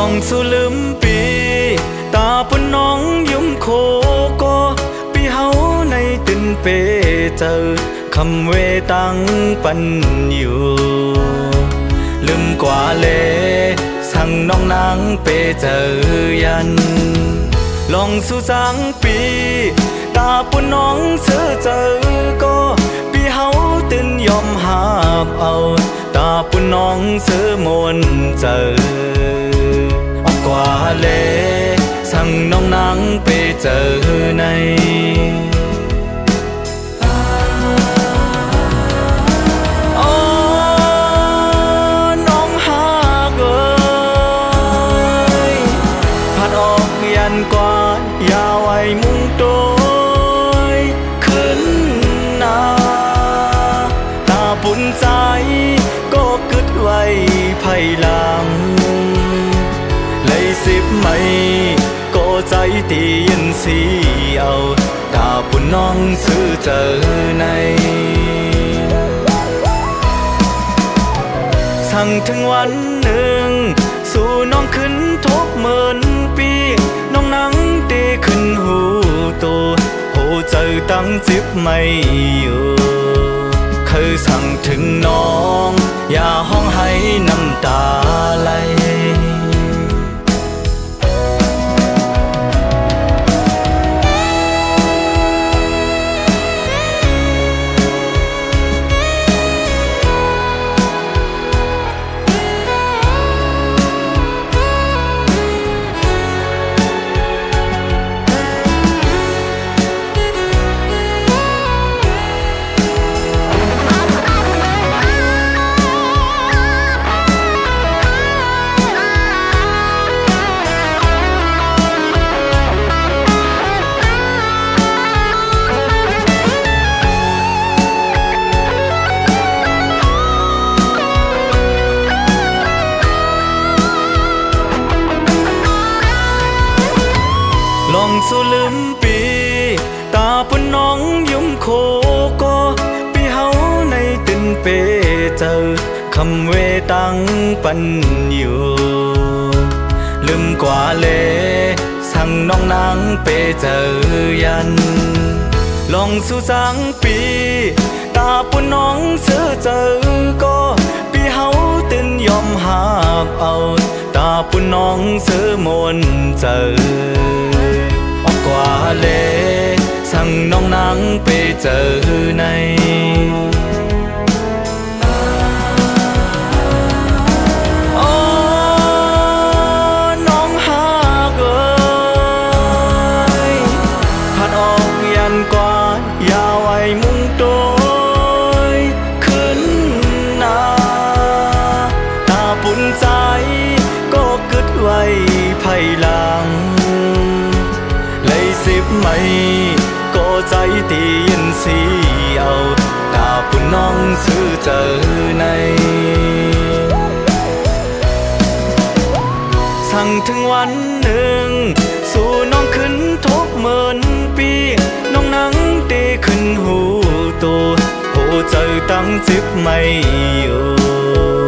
องสู้ลืมปีตาปุ่นน้องยุ่มโคก็ปีเฮาในตินเปเจอคำเวตังปันอยู่ลืมกว่าเลสั่งน้องนางเปเจอยันลองสู้สังปีตาปุ่นน้องเสือเจอก็ปีเฮาตินยอมหาบเอาตาปุ่นน้องเสือมวนเจอกว่าเลสั่งน้องนางไปเจอในน้องหากเอ้ยผัดออกยันกว่าอย่าไว้มุ่งโดยขึ้นหน้าตาปุ่นใจก็กึดไว้ภายหลังสิบไม่ก็ใจตียินสีเอาตาปุ่นน้องซื้อเจอในสั่งถึงวันหนึ่งสู่น้องขึ้นทบเหมือนปีน้องนั่งตีขึ้นหูตัวโหเจอตั้งจิบไม่อยู่เคยสั่งถึงน้องอย่าห้องให้น้ำตาไหลลองสู้ลืมปีตาปุ่นน้องยุ่มโคก็ปีเฮาในตินเปเจอคำเวตังปันอยู่ลืมกว่าเลสั่งน้องนางเปเจอยันลองสู้สังปีตาปุ่นน้องเสือเจอก็ปีเฮาตินยอมหาบเอาตาปุ่นน้องเสือมวนเจอกว่าเลสั่งน้องนางไปเจอในน้องหากเอ้ยผัดออกยันกว่าอย่าไว้มุ่งโดยขึ้นหน้าตาปุ่นใจก็กึดไว้ภายหลังสิบไม่ก็ใจตียินสีเอาตาปุ่นน้องซื้อเจอในสั่งถึงวันหนึ่งสู่น้องขึ้นทบเหมือนปีน้องนั่งตีขึ้นหูตัวโหเจอตั้งจิบไม่อยู่